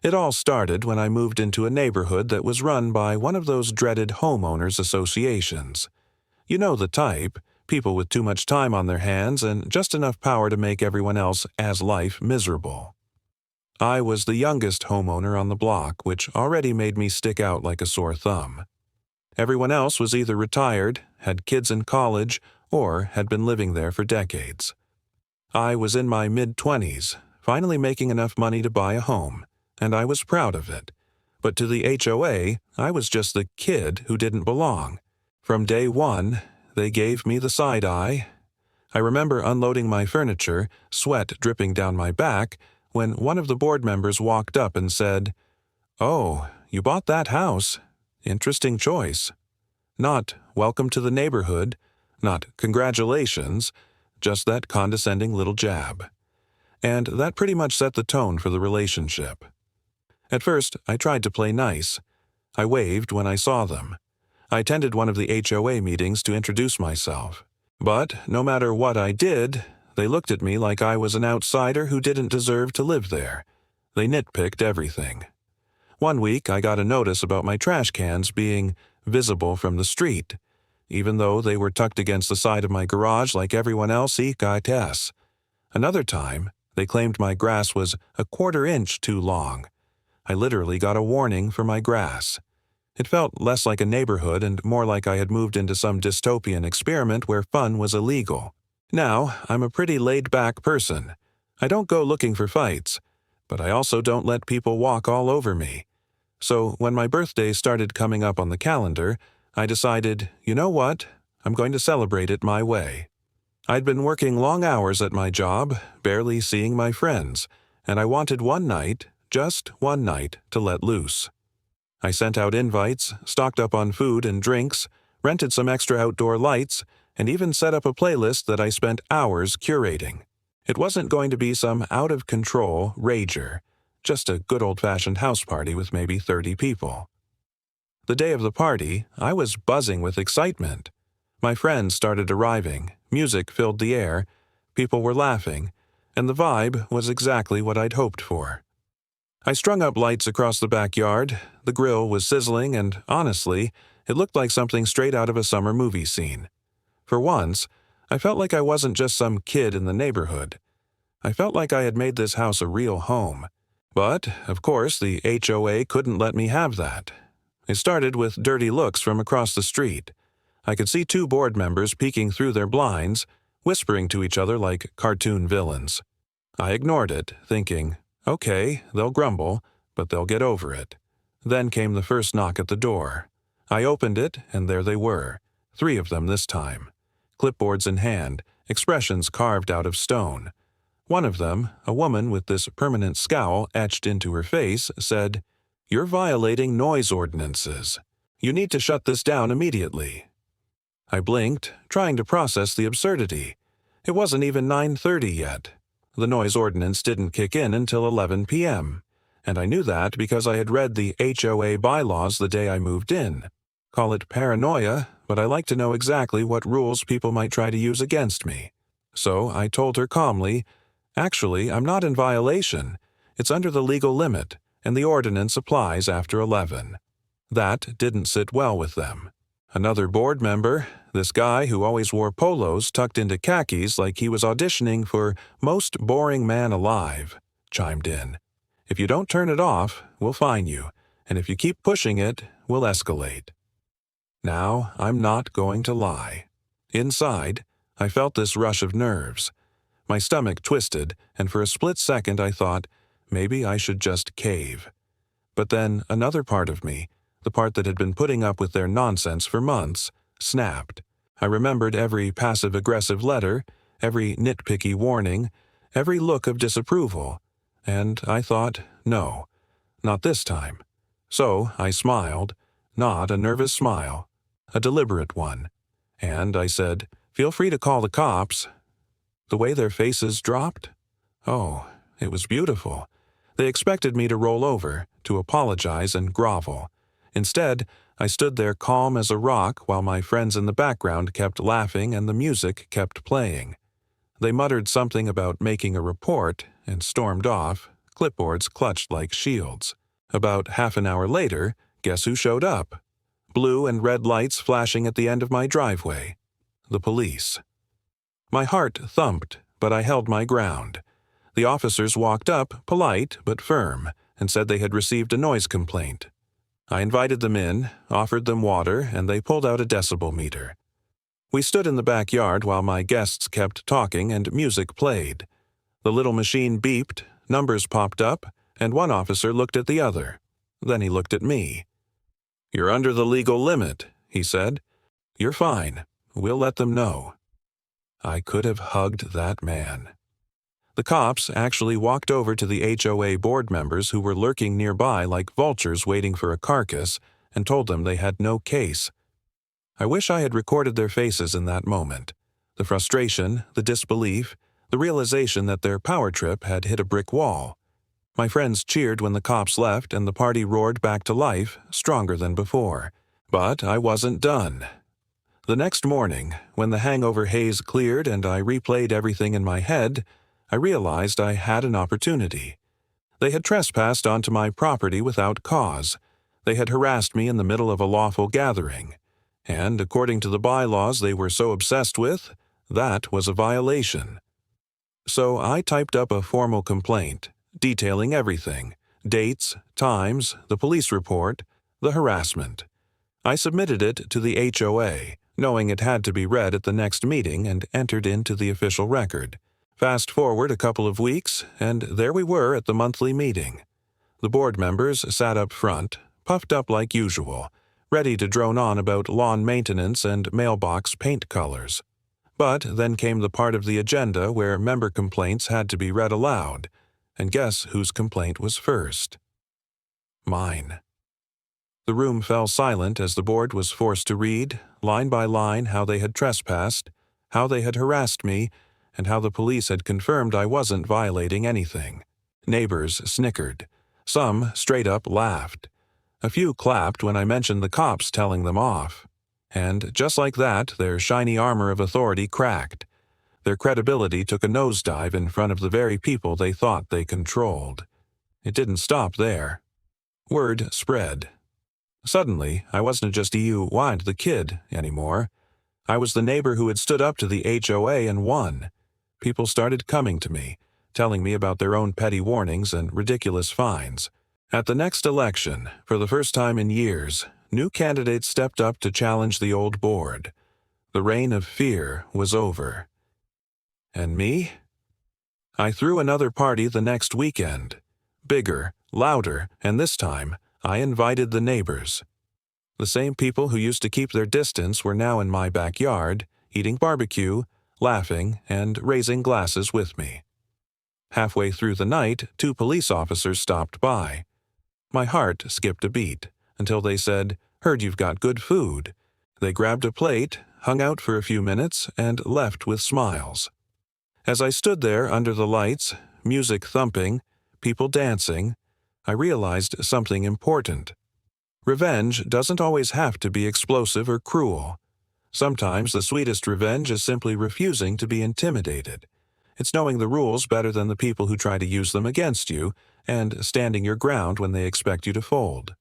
It all started when I moved into a neighborhood that was run by one of those dreaded homeowners associations. You know the type, people with too much time on their hands and just enough power to make everyone else as life miserable. I was the youngest homeowner on the block, which already made me stick out like a sore thumb. Everyone else was either retired, had kids in college, or had been living there for decades. I was in my mid-20s, finally making enough money to buy a home, and I was proud of it. But to the HOA, I was just the kid who didn't belong. From day one, they gave me the side eye. I remember unloading my furniture, sweat dripping down my back, when one of the board members walked up and said, "Oh, you bought that house. Interesting choice." Not "welcome to the neighborhood," not "congratulations," just that condescending little jab. And that pretty much set the tone for the relationship. At first, I tried to play nice. I waved when I saw them. I attended one of the HOA meetings to introduce myself. But no matter what I did, they looked at me like I was an outsider who didn't deserve to live there. They nitpicked everything. One week, I got a notice about my trash cans being visible from the street, even though they were tucked against the side of my garage like everyone else. Another time, they claimed my grass was a quarter-inch too long. I literally got a warning for my grass. It felt less like a neighborhood and more like I had moved into some dystopian experiment where fun was illegal. Now, I'm a pretty laid-back person. I don't go looking for fights, but I also don't let people walk all over me. So when my birthday started coming up on the calendar, I decided, you know what? I'm going to celebrate it my way. I'd been working long hours at my job, barely seeing my friends, and I wanted one night, just one night, to let loose. I sent out invites, stocked up on food and drinks, rented some extra outdoor lights, and even set up a playlist that I spent hours curating. It wasn't going to be some out-of-control rager, just a good old-fashioned house party with maybe 30 people. The day of the party, I was buzzing with excitement. My friends started arriving, music filled the air, people were laughing, and the vibe was exactly what I'd hoped for. I strung up lights across the backyard, the grill was sizzling, and honestly, it looked like something straight out of a summer movie scene. For once, I felt like I wasn't just some kid in the neighborhood. I felt like I had made this house a real home. But, of course, the HOA couldn't let me have that. It started with dirty looks from across the street. I could see two board members peeking through their blinds, whispering to each other like cartoon villains. I ignored it, thinking, okay, they'll grumble, but they'll get over it. Then came the first knock at the door. I opened it, and there they were, 3 of them this time. Clipboards in hand, expressions carved out of stone. One of them, a woman with this permanent scowl etched into her face, said, "You're violating noise ordinances. You need to shut this down immediately." I blinked, trying to process the absurdity. It wasn't even 9:30 yet. The noise ordinance didn't kick in until 11 p.m., and I knew that because I had read the HOA bylaws the day I moved in. Call it paranoia, but I like to know exactly what rules people might try to use against me. So I told her calmly, "Actually, I'm not in violation. It's under the legal limit, and the ordinance applies after 11. That didn't sit well with them. Another board member, this guy who always wore polos tucked into khakis like he was auditioning for Most Boring Man Alive, chimed in. "If you don't turn it off, we'll fine you, and if you keep pushing it, we'll escalate." Now, I'm not going to lie. Inside, I felt this rush of nerves. My stomach twisted, and for a split second I thought, maybe I should just cave. But then another part of me, the part that had been putting up with their nonsense for months, snapped. I remembered every passive-aggressive letter, every nitpicky warning, every look of disapproval, and I thought, no, not this time. So I smiled, not a nervous smile, a deliberate one, and I said, "Feel free to call the cops." The way their faces dropped? Oh, it was beautiful. They expected me to roll over, to apologize and grovel. Instead, I stood there calm as a rock while my friends in the background kept laughing and the music kept playing. They muttered something about making a report and stormed off, clipboards clutched like shields. About half an hour later, guess who showed up? Blue and red lights flashing at the end of my driveway. The police. My heart thumped, but I held my ground. The officers walked up, polite but firm, and said they had received a noise complaint. I invited them in, offered them water, and they pulled out a decibel meter. We stood in the backyard while my guests kept talking and music played. The little machine beeped, numbers popped up, and one officer looked at the other. Then he looked at me. "You're under the legal limit," he said. "You're fine. We'll let them know." I could have hugged that man. The cops actually walked over to the HOA board members who were lurking nearby like vultures waiting for a carcass and told them they had no case. I wish I had recorded their faces in that moment. The frustration, the disbelief, the realization that their power trip had hit a brick wall. My friends cheered when the cops left and the party roared back to life, stronger than before. But I wasn't done. The next morning, when the hangover haze cleared and I replayed everything in my head, I realized I had an opportunity. They had trespassed onto my property without cause. They had harassed me in the middle of a lawful gathering. And, according to the bylaws they were so obsessed with, that was a violation. So I typed up a formal complaint, detailing everything: dates, times, the police report, the harassment. I submitted it to the HOA, knowing it had to be read at the next meeting and entered into the official record. Fast forward a couple of weeks, and there we were at the monthly meeting. The board members sat up front, puffed up like usual, ready to drone on about lawn maintenance and mailbox paint colors. But then came the part of the agenda where member complaints had to be read aloud, and guess whose complaint was first? Mine. The room fell silent as the board was forced to read, line by line, how they had trespassed, how they had harassed me, and how the police had confirmed I wasn't violating anything. Neighbors snickered. Some straight up laughed. A few clapped when I mentioned the cops telling them off. And just like that, their shiny armor of authority cracked. Their credibility took a nosedive in front of the very people they thought they controlled. It didn't stop there. Word spread. Suddenly, I wasn't just Wind the kid anymore. I was the neighbor who had stood up to the HOA and won. People started coming to me, telling me about their own petty warnings and ridiculous fines. At the next election, for the first time in years, new candidates stepped up to challenge the old board. The reign of fear was over. And me? I threw another party the next weekend. Bigger, louder, and this time, I invited the neighbors. The same people who used to keep their distance were now in my backyard, eating barbecue, laughing, and raising glasses with me. Halfway through the night, 2 police officers stopped by. My heart skipped a beat, until they said, "Heard you've got good food." They grabbed a plate, hung out for a few minutes, and left with smiles. As I stood there under the lights, music thumping, people dancing, I realized something important. Revenge doesn't always have to be explosive or cruel. Sometimes the sweetest revenge is simply refusing to be intimidated. It's knowing the rules better than the people who try to use them against you, and standing your ground when they expect you to fold.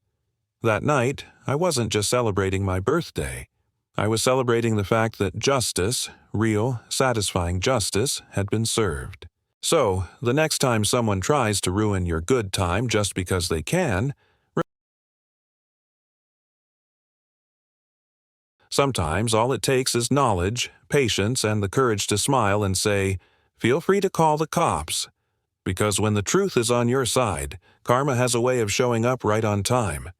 That night, I wasn't just celebrating my birthday. I was celebrating the fact that justice, real, satisfying justice, had been served. So, the next time someone tries to ruin your good time just because they can, sometimes all it takes is knowledge, patience, and the courage to smile and say, "Feel free to call the cops." Because when the truth is on your side, karma has a way of showing up right on time.